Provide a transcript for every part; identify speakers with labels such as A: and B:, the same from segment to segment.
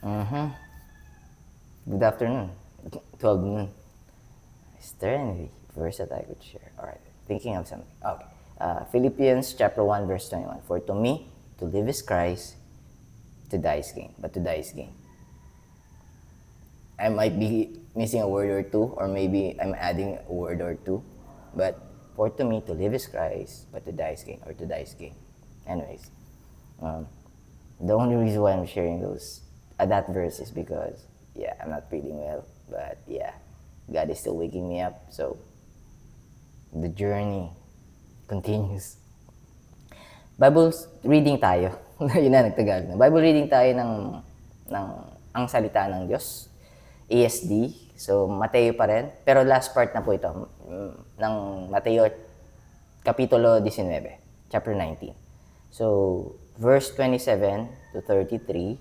A: Mm-hmm. Good afternoon. 12 noon. Is there any verse that I could share? Alright, thinking of something. Okay. Philippians chapter 1 verse 21. For to me, to live is Christ, to die is gain. But to die is gain. I might be missing a word or two, or maybe I'm adding a word or two. But for to me, to live is Christ, but to die is gain, or to die is gain. Anyways, um, the only reason why I'm sharing that verse is because, yeah, I'm not feeling well. But yeah, God is still waking me up. So the journey continues. Bible reading tayo. Yun na, nagtagalog na. Bible reading tayo ng ang salita ng Diyos. ESD. So, Mateo pa rin. Pero last part na po ito. Ng Mateo Kapitulo 19. Chapter 19. So, verse 27 to 33.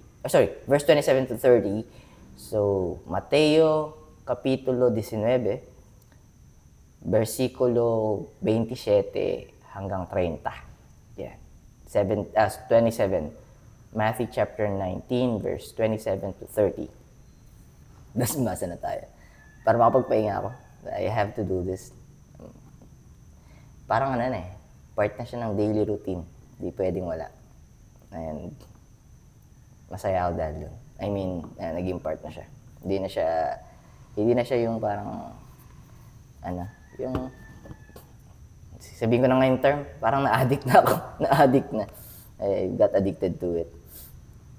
A: Verse 27 to 30. So, Mateo Kapitulo 19. Versikulo 27 hanggang 30. Yeah. 27. Matthew chapter 19, verse 27 to 30. Basa na tayo. Para makapagpahinga ako. I have to do this. Parang part na siya ng daily routine. Hindi pwedeng wala. And masaya ako dahil dun. I mean, naging part na siya. Hindi na siya yung parang, yung sabihin ko na ngayon term, parang na-addict na ako. Na-addict na. I got addicted to it.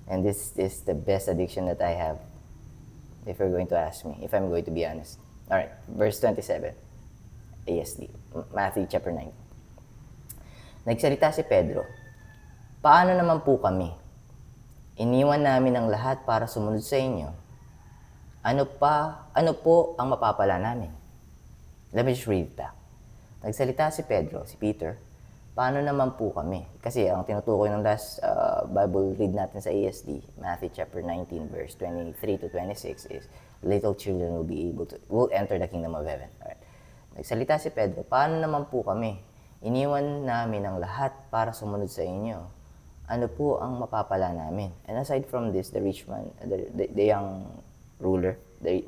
A: And this is the best addiction that I have. If you're going to ask me, if I'm going to be honest. Alright, verse 27. ASD. Matthew chapter 9. Nagsalita si Pedro, paano naman po kami? Iniwan namin ang lahat para sumunod sa inyo. Ano po ang mapapala namin? Let me just read it back. Nagsalita si Pedro, si Peter, paano naman po kami? Kasi ang tinutukoy ng last Bible read natin sa ESD, Matthew chapter 19, verse 23 to 26 is, little children will enter the kingdom of heaven. Alright. Nagsalita si Pedro, paano naman po kami? Iniwan namin ang lahat para sumunod sa inyo. Ano po ang mapapala namin? And aside from this, the rich man, the young ruler, the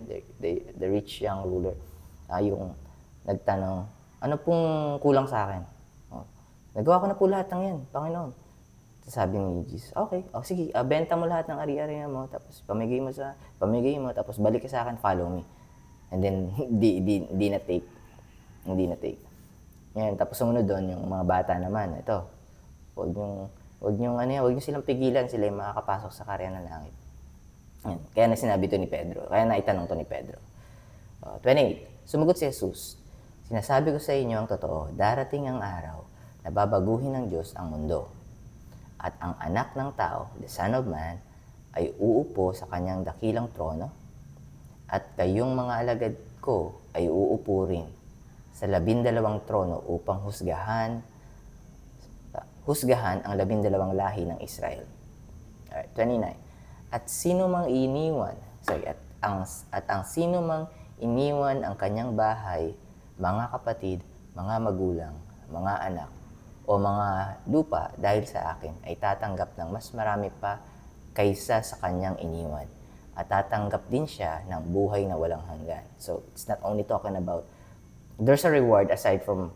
A: rich young ruler, yung nagtanong, ano pong kulang sa akin? Nagawa ko na po lahat ng yan, Panginoon. Sabi ni Jesus, okay, sige, benta mo lahat ng ari-arian mo, tapos pamigay mo, tapos balik ka sa akin, follow me. And then, hindi na take. Yan, tapos sumunod doon, yung mga bata naman, ito, huwag nyo silang pigilan, sila yung makakapasok sa karya ng langit. Yan. Kaya na sinabi to ni Pedro, kaya naitanong to ni Pedro. 28, sumagot si Jesus, sinasabi ko sa inyo ang totoo, darating ang araw na babaguhin ng Diyos ang mundo. At ang anak ng tao, the Son of Man, ay uupo sa kanyang dakilang trono, at kayong mga alagad ko ay uupo rin sa 12 trono upang husgahan ang 12 lahi ng Israel. Alright, 29. At ang sino mang iniwan ang kanyang bahay, mga kapatid, mga magulang, mga anak, o mga lupa dahil sa akin, ay tatanggap ng mas marami pa kaysa sa kanyang iniwan. At tatanggap din siya ng buhay na walang hanggan. So, it's not only talking about, there's a reward aside from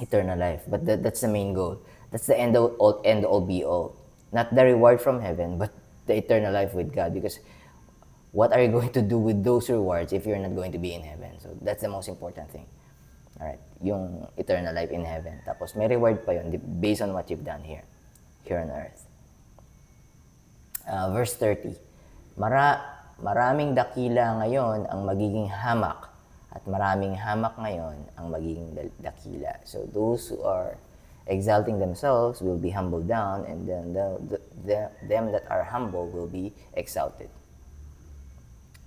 A: eternal life, but that's the main goal. That's the end all be all. Not the reward from heaven, but the eternal life with God. Because what are you going to do with those rewards if you're not going to be in heaven? So that's the most important thing. Alright, yung eternal life in heaven. Tapos may reward pa yun based on what you've done here on earth. Verse 30. Maraming dakila ngayon ang magiging hamak, at maraming hamak ngayon ang magiging dakila. So those who are exalting themselves will be humbled down, and then them that are humble will be exalted.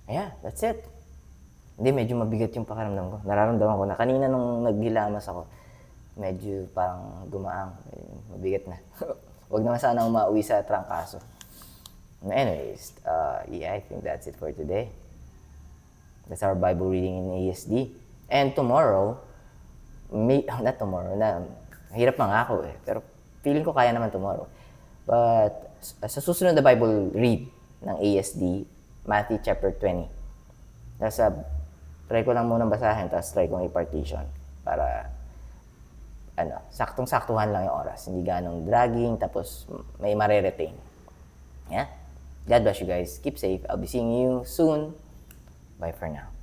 A: Yeah, that's it. Hindi, medyo mabigat yung pakiramdam ko. Nararamdaman ko na kanina nung naghilamas ako, medyo parang gumaang. Mabigat na. Huwag naman sana umauwi sa trangkaso. Anyways, I think that's it for today. That's our Bible reading in ASD. And tomorrow, not tomorrow, hirap nga ako pero feeling ko kaya naman tomorrow. But sa susunod na Bible read ng ASD, Matthew chapter 20. Tapos, try ko lang munang basahin, tapos try kong i-partition para, saktong-saktuhan lang yung oras. Hindi ganong dragging, tapos may mare-retain. Yeah? God bless you guys. Keep safe. I'll be seeing you soon. Bye for now.